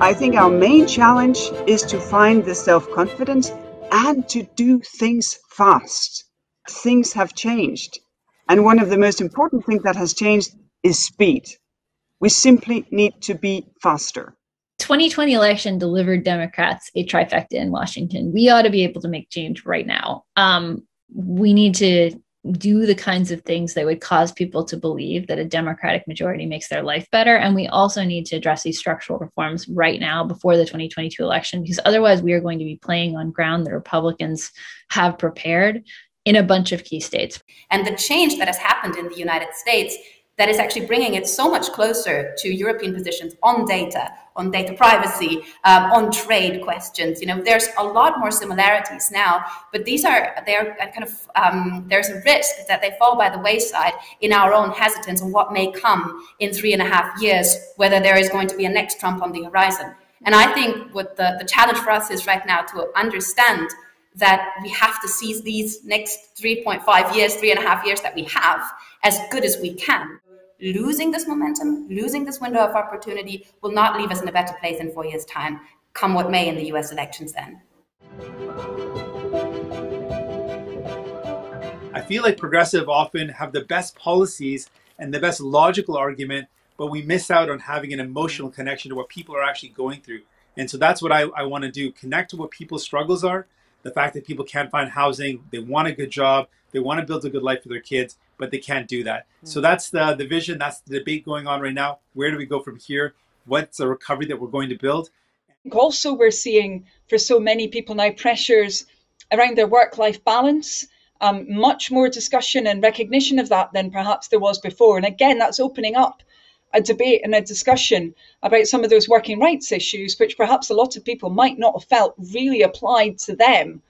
I think our main challenge is to find the self-confidence and to do things fast. Things have changed. And one of the most important things that has changed is speed. We simply need to be faster. 2020 election delivered Democrats a trifecta in Washington. We ought to be able to make change right now. We need to do the kinds of things that would cause people to believe that a Democratic majority makes their life better. And we also need to address these structural reforms right now before the 2022 election, because otherwise we are going to be playing on ground that Republicans have prepared in a bunch of key states. And the change that has happened in the United States that is actually bringing it so much closer to European positions on data privacy, on trade questions. You know, there's a lot more similarities now, but there's a risk that they fall by the wayside in our own hesitance on what may come in 3.5 years, whether there is going to be a next Trump on the horizon. And I think what the challenge for us is right now to understand that we have to seize these next 3.5 years, 3.5 years that we have as good as we can. Losing this momentum, losing this window of opportunity will not leave us in a better place in 4 years' time, come what may in the US elections then. I feel like progressive often have the best policies and the best logical argument, but we miss out on having an emotional connection to what people are actually going through. And so that's what I want to do, connect to what people's struggles are, the fact that people can't find housing, they want a good job, they want to build a good life for their kids, but they can't do that. So that's the vision, that's the debate going on right now. Where do we go from here? What's the recovery that we're going to build? Also, we're seeing for so many people now pressures around their work-life balance, much more discussion and recognition of that than perhaps there was before. And again, that's opening up a debate and a discussion about some of those working rights issues, which perhaps a lot of people might not have felt really applied to them.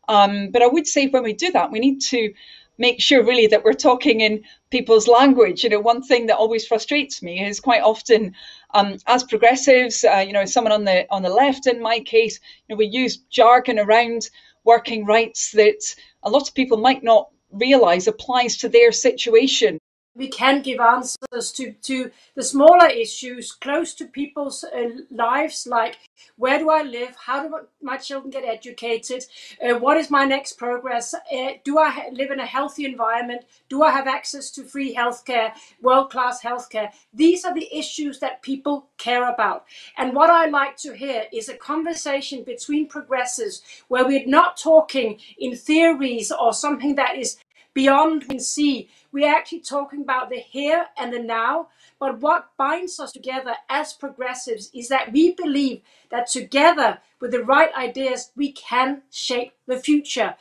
But I would say when we do that, we need to make sure really that we're talking in people's language. You know, one thing that always frustrates me is quite often as progressives, you know, someone on the left in my case, you know, we use jargon around working rights that a lot of people might not realize applies to their situation. We can give answers to the smaller issues close to people's lives, like where do I live? How do my children get educated? What is my next progress? Do I live in a healthy environment? Do I have access to free healthcare, world-class healthcare? These are the issues that people care about. And what I like to hear is a conversation between progressives where we're not talking in theories or something that is beyond we see. We're actually talking about the here and the now, but what binds us together as progressives is that we believe that together with the right ideas, we can shape the future.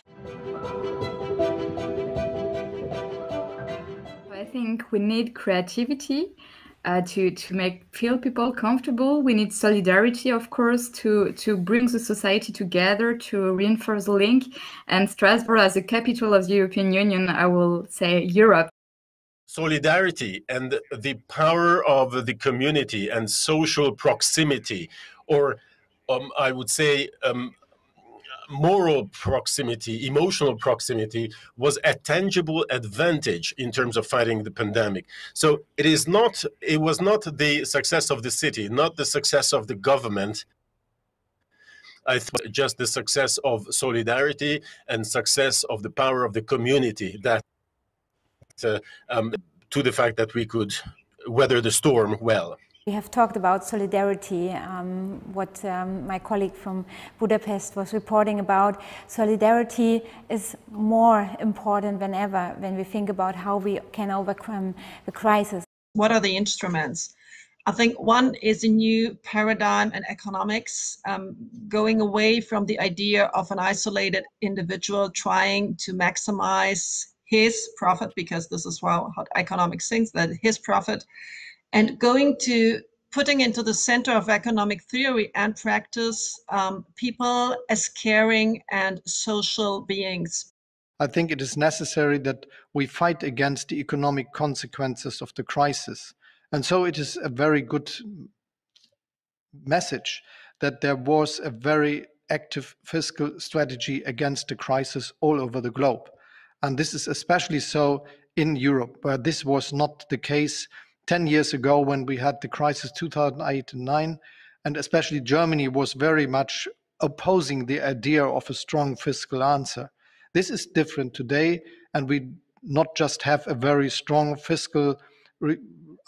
I think we need creativity to feel people comfortable. We need solidarity, of course, to bring the society together, to reinforce the link. And Strasbourg, as the capital of the European Union, I will say Europe. Solidarity and the power of the community and social proximity, or I would say moral proximity, emotional proximity, was a tangible advantage in terms of fighting the pandemic. So it was not the success of the city, not the success of the government. I thought just the success of solidarity and success of the power of the community that to the fact that we could weather the storm well. We have talked about solidarity, what my colleague from Budapest was reporting about. Solidarity is more important than ever when we think about how we can overcome the crisis. What are the instruments? I think one is a new paradigm in economics, going away from the idea of an isolated individual trying to maximize his profit, because this is how economics thinks, that his profit, and going to putting into the center of economic theory and practice people as caring and social beings. I think it is necessary that we fight against the economic consequences of the crisis. And so it is a very good message that there was a very active fiscal strategy against the crisis all over the globe. And this is especially so in Europe, where this was not the case 10 years ago when we had the crisis 2008 and 9, and especially Germany was very much opposing the idea of a strong fiscal answer. This is different today, and we not just have a very strong fiscal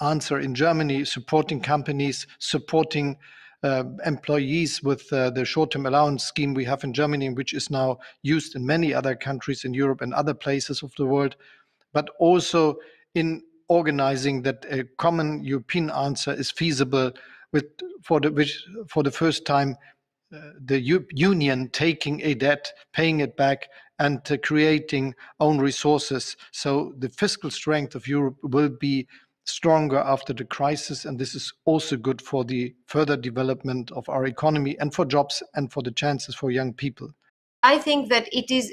answer in Germany, supporting companies, supporting employees with the short-term allowance scheme we have in Germany, which is now used in many other countries in Europe and other places of the world, but also in organizing that a common European answer is feasible for the first time the Union taking a debt, paying it back, and creating own resources. So the fiscal strength of Europe will be stronger after the crisis, and this is also good for the further development of our economy and for jobs and for the chances for young people. I think that it is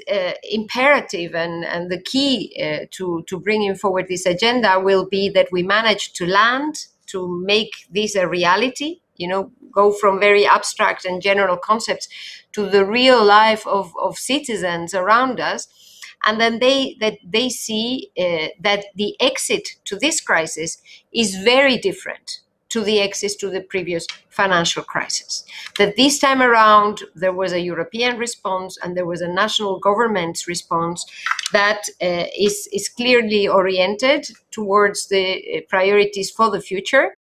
imperative, and the key to bringing forward this agenda will be that we manage to land, to make this a reality, go from very abstract and general concepts to the real life of citizens around us. And then they see that the exit to this crisis is very different to the exit to the previous financial crisis. That this time around, there was a European response and there was a national government's response that is clearly oriented towards the priorities for the future.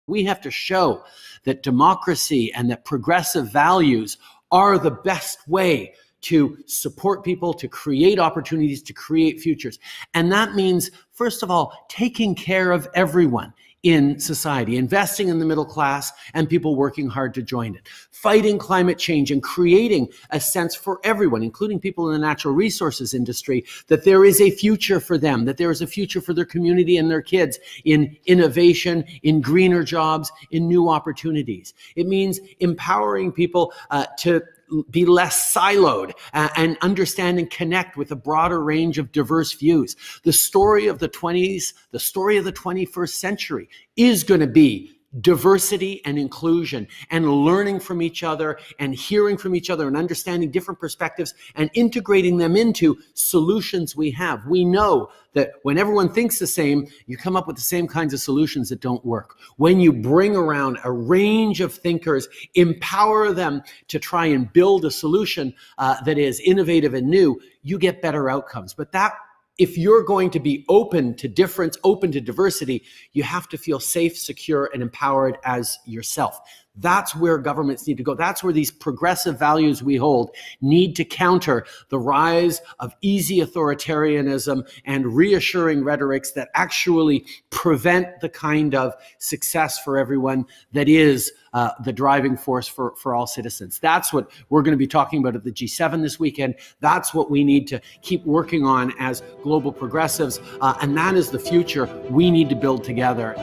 We have to show that democracy and that progressive values are the best way to support people, to create opportunities, to create futures. And that means, first of all, taking care of everyone in society, investing in the middle class and people working hard to join it, fighting climate change and creating a sense for everyone, including people in the natural resources industry, that there is a future for them, that there is a future for their community and their kids in innovation, in greener jobs, in new opportunities. It means empowering people to be less siloed and understand and connect with a broader range of diverse views. The story of the 20s, the story of the 21st century is going to be diversity and inclusion and learning from each other and hearing from each other and understanding different perspectives and integrating them into solutions we have. We know that when everyone thinks the same, you come up with the same kinds of solutions that don't work. When you bring around a range of thinkers, empower them to try and build a solution that is innovative and new, you get better outcomes. But if you're going to be open to difference, open to diversity, you have to feel safe, secure, and empowered as yourself. That's where governments need to go. That's where these progressive values we hold need to counter the rise of easy authoritarianism and reassuring rhetorics that actually prevent the kind of success for everyone that is the driving force for all citizens. That's what we're going to be talking about at the G7 this weekend. That's what we need to keep working on as global progressives. And that is the future we need to build together.